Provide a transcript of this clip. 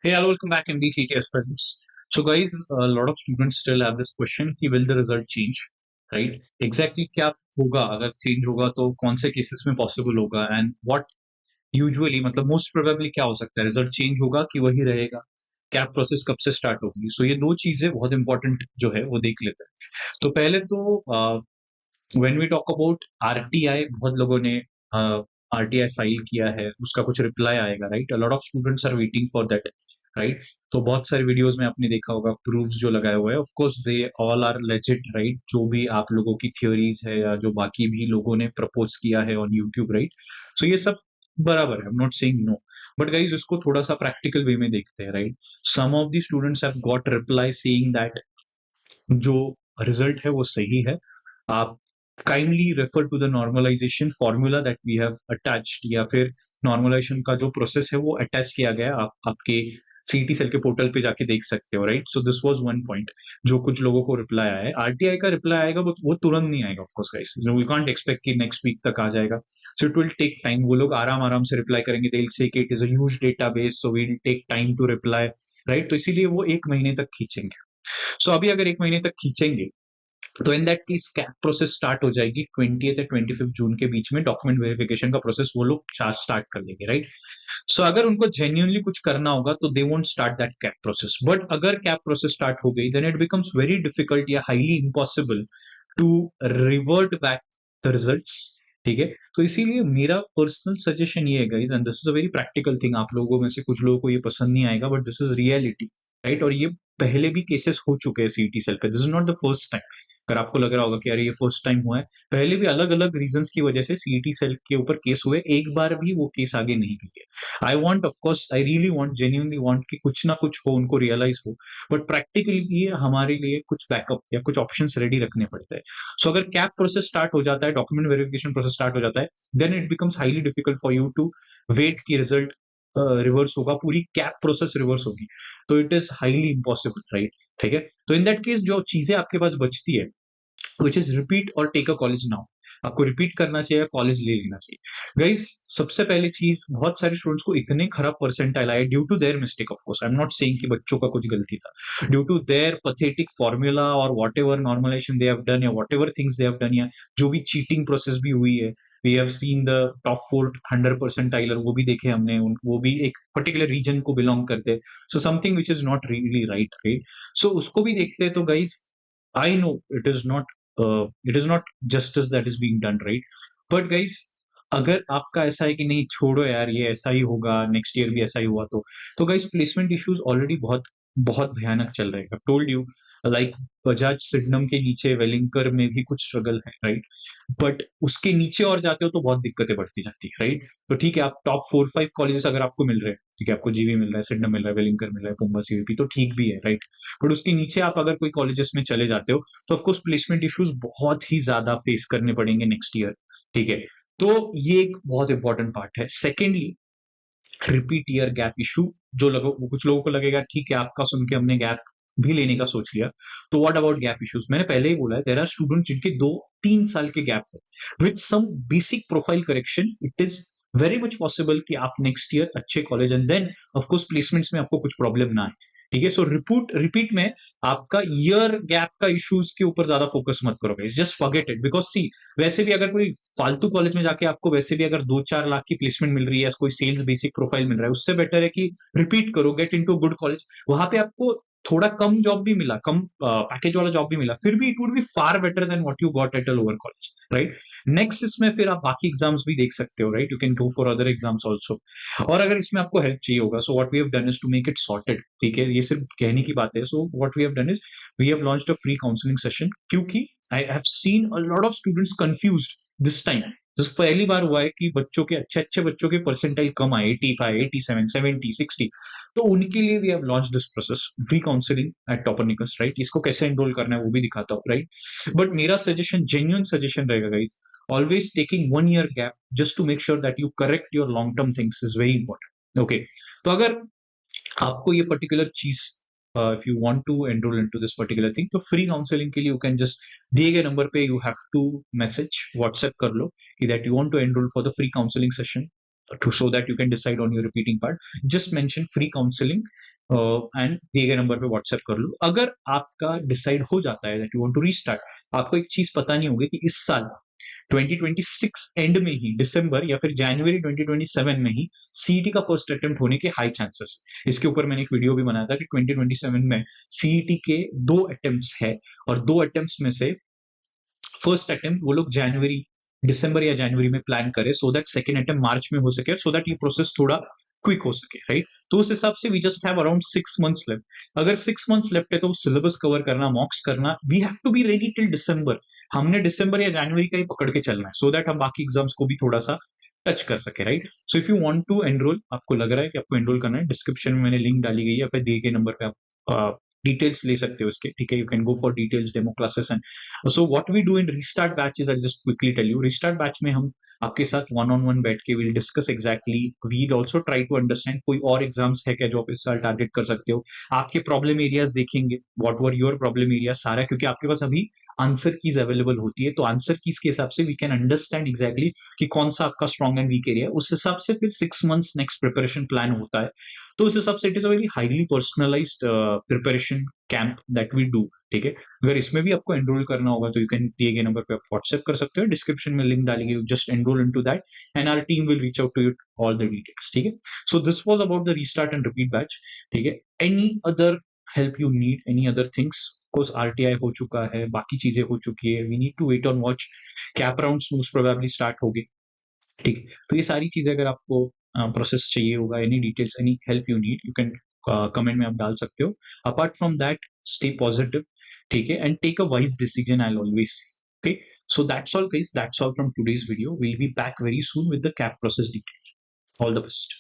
Hey, I'll welcome back in the CTS presence. So, guys, a lot of students still have this question कि will the result change, right? Exactly क्या होगा अगर change होगा तो कौन से cases में possible होगा and what usually मतलब most probably क्या हो सकता है result change होगा कि वही रहेगा कैप प्रोसेस कब से स्टार्ट होगी सो ये दो चीजें बहुत इंपॉर्टेंट जो है वो देख लेते हैं तो पहले तो when we talk about RTI बहुत लोगों ने आरटीआई फाइल किया है उसका कुछ रिप्लाई आएगा right a lot of students are waiting for that right तो बहुत सारे वीडियोस में आपने देखा होगा प्रूफ्स जो लगाए हुए हैं of course they all are legit right जो भी आप लोगों की थ्योरीज है या जो बाकी भी लोगों ने प्रपोज किया है ऑन यूट्यूब राइट सो ये सब बराबर है I am not saying no but guys इसको थोड़ा सा प्रैक्टिकल वे में देखते हैं right some of the students have got reply saying that जो रिजल्ट है वो सही है आप kindly refer to the normalisation formula that we have attached या फिर नॉर्मलाइजेशन का जो प्रोसेस है वो अटैच किया गया है आप आपके सीटी सेल के पोर्टल पे जाके देख सकते हो right so this was one point जो कुछ लोगों को रिप्लाई आया है आरटीआई का रिप्लाई आएगा वो तुरंत नहीं आएगा of course guys we can't expect कि नेक्स्ट वीक तक आ जाएगा so it will take time वो लोग आराम आराम से रिप्लाई करेंगे दे विल से कि it is a huge database so we will take time to reply right तो इसीलिए वो 1 महीने तक खींचेंगे सो अभी अगर 1 महीने तक खींचेंगे तो in that case cap process start हो जाएगी 20th या 25th जून के बीच में डॉक्यूमेंट वेरिफिकेशन का प्रोसेस वो लोग स्टार्ट कर देंगे राइट सो अगर उनको जेन्युइनली कुछ करना होगा तो they won't start that CAP process but अगर कैप प्रोसेस स्टार्ट हो गई then it becomes very difficult या highly impossible to revert back the results ठीक है तो इसीलिए मेरा पर्सनल सजेशन ये है guys and this is a very practical thing आप लोगों में से कुछ लोगों को ये पसंद नहीं आएगा but this is reality right और ये पहले भी केसेस हो चुके हैं सीटी सेल पे this is not the first time अगर आपको लग रहा होगा कि अरे ये फर्स्ट टाइम हुआ है पहले भी अलग अलग रीजंस की वजह से सीईटी सेल के ऊपर केस हुए एक बार भी वो केस आगे नहीं गई है I want of course I really want genuinely want कि कुछ ना कुछ हो उनको रियलाइज हो बट प्रैक्टिकली ये हमारे लिए कुछ बैकअप या कुछ ऑप्शंस रेडी रखने पड़ते हैं सो अगर कैप प्रोसेस स्टार्ट हो जाता है डॉक्यूमेंट वेरिफिकेशन प्रोसेस स्टार्ट हो जाता है then it becomes highly difficult for you to wait की रिजल्ट रिवर्स होगा पूरी कैप प्रोसेस रिवर्स होगी तो it is highly impossible right ठीक है तो इन दैट केस जो चीजें आपके पास बचती है विच इज रिपीट और टेक अ कॉलेज नाउ आपको रिपीट करना चाहिए कॉलेज ले लेना चाहिए गाइस सबसे पहली चीज बहुत सारे स्टूडेंट्स को इतने खराब परसेंटाइल आए due to their mistake of course I am not saying कि बच्चों का कुछ गलती था due to their pathetic formula और whatever normalization they have done या whatever things they have done या जो भी चीटिंग प्रोसेस भी हुई है we have seen the top 400 percentiler वो भी देखे हमने वो भी एक पर्टिकुलर रीजन को बिलोंग करते so something which is not really right so उसको भी देखते हैं तो guys I know it is not justice that is being done, right? But guys, अगर आपका ऐसा है कि नहीं छोड़ो यार ये ऐसा ही होगा नेक्स्ट ईयर भी ऐसा ही हुआ तो गाइस प्लेसमेंट इश्यूज ऑलरेडी बहुत बहुत भयानक चल रहे हैं टोल्ड यू लाइक बजाज सिडनम के नीचे वेलिंकर में भी कुछ स्ट्रगल है राइट बट उसके नीचे और जाते हो तो बहुत दिक्कतें बढ़ती जाती है राइट तो ठीक है आप टॉप 4-5 कॉलेजेस अगर आपको मिल रहे हैं ठीक है आपको जीवी मिल रहा है सिडनम मिल रहा है वेलिंकर मिल रहा है पुंगा सीवीपी तो ठीक भी है राइट बट उसके नीचे आप अगर कोई कॉलेजेस में चले जाते हो तो ऑफकोर्स प्लेसमेंट इश्यूज बहुत ही ज्यादा फेस करने पड़ेंगे नेक्स्ट ईयर ठीक है तो ये एक बहुत इंपॉर्टेंट पार्ट है secondly repeat year gap issue जो कुछ लोगों को लगेगा ठीक है आपका सुन के हमने गैप भी लेने का सोच लिया तो व्हाट अबाउट गैप इश्यूज मैंने पहले ही बोला है देयर आर स्टूडेंट जिनके 2-3 साल के गैप है with some basic profile correction it is very much possible कि आप नेक्स्ट ईयर अच्छे college and then of course placements में आपको कुछ प्रॉब्लम ना आए ठीक है सो रिपीट में आपका ईयर गैप का इश्यूज के ऊपर ज्यादा फोकस मत करोगे जस्ट फॉरगेट इट बिकॉज सी वैसे भी अगर कोई फालतू कॉलेज में जाके आपको वैसे भी अगर 2-4 लाख की प्लेसमेंट मिल रही है कोई सेल्स बेसिक प्रोफाइल मिल रहा है उससे बेटर है कि रिपीट करो गेट इनटू गुड कॉलेज वहां पे आपको थोड़ा कम जॉब भी मिला कम पैकेज वाला जॉब भी मिला फिर भी it would be far better than what you got at a lower college right next इसमें फिर आप बाकी एग्जाम्स भी देख सकते हो right you can go for other exams also और अगर इसमें आपको हेल्प चाहिए होगा so what we have done is to make it sorted ठीक है ये सिर्फ कहने की बात है so what we have done is we have launched a free counselling session क्योंकि I have seen a lot of students confused this time तो पहली बार हुआ है कि बच्चों के अच्छे अच्छे बच्चों के परसेंटाइल कम आए 85 87 70 60 तो उनके लिए we have launch this process free counselling at Toppernicus right इसको कैसे एनरोल करना है वो भी दिखाता हूँ राइट बट मेरा सजेशन जेन्युइन सजेशन रहेगा guys always taking 1 year gap just to make sure that you correct your long term things is very important okay तो अगर आपको ये पर्टिकुलर चीज if you want to enrol into this particular thing तो free counselling के लिए you can just दिए गए नंबर पे you have to message WhatsApp कर लो कि that you want to enrol for the free counselling session to so that you can decide on your repeating part just mention free counseling and दिए गए नंबर पे व्हाट्सएप कर लो। अगर आपका डिसाइड हो जाता है that you want to restart, आपको एक चीज पता नहीं होगी कि इस साल 2026 एंड में ही, दिसंबर या फिर जनवरी 2027 में ही सीईटी का फर्स्ट अटेम्प्ट होने के हाई चांसेस। इसके ऊपर मैंने एक वीडियो भी बनाया था कि 2027 में सीईटी के 2 अटेम्प्ट्स है, और 2 अटेम्प्ट्स में से फर्स्ट अटेम्प्ट वो लोग जनवरी, दिसंबर या जनवरी में प्लान करें, so that second attempt March में हो सके, सो दैट ये प्रोसेस थोड़ा क्विक हो सके, राइट? तो उस हिसाब से we just have around 6 months left. अगर 6 मंथ्स लेफ्ट है तो सिलेबस कवर करना, मॉक्स करना, we have to be ready till December. हमने दिसंबर या जनवरी का ही पकड़ के चलना है, सो दैट हम बाकी एग्जाम्स को भी थोड़ा सा टच कर सके, right? So if you want to enrol, आपको लग रहा है कि आपको एनरोल करना है, डिस्क्रिप्शन में मैंने लिंक डाली गई है, या फिर दिए गए नंबर पे आप डिटेल्स ले सकते हो इसके, ठीक है? You can go for details, demo classes and so what we do in restart batches, I just quickly tell you. Restart batch में हम आपके साथ वन ऑन वन बैठ के will discuss exactly, we'll also try to understand कोई और exams है क्या जो आप इस साल टारगेट कर सकते हो। आपके प्रॉब्लम एरियाज देखेंगे, what were your problem area सारा, क्योंकि आपके पास अभी आंसर कीज अवेलेबल होती है, तो आंसर कीज के हिसाब से वी कैन अंडरस्टैंड एग्जैक्टली कि कौन सा आपका स्ट्रॉन्ग एंड वीक एरिया है। उस हिसाब से फिर 6 मंथ्स नेक्स्ट प्रिपरेशन प्लान होता है। तो उस हिसाब से it is a very highly personalised preparation camp that we do, ठीक है? अगर इसमें भी आपको एनरोल करना होगा तो यू कैन, दिए गए नंबर पे आप व्हाट्सएप कर सकते हो, डिस्क्रिप्शन में लिंक डालेंगे, you just enrol into that and our team will reach out to you all the details, ठीक है? So this was about the restart and repeat batch, ठीक है? Any other help you need, any other things? Course RTI हो चुका है, बाकी चीजें हो चुकी है, we need to wait on watch, CAP rounds most probably start होगी, ठीक है? तो ये सारी चीजें अगर आपको प्रोसेस चाहिए होगा, any details, any help you need, you can comment में आप डाल सकते हो। Apart from that, stay positive, ठीक है? And take a wise decision, I always say, okay? So that's all guys, that's all from today's video. We'll be back very soon with the CAP process detail. All the best.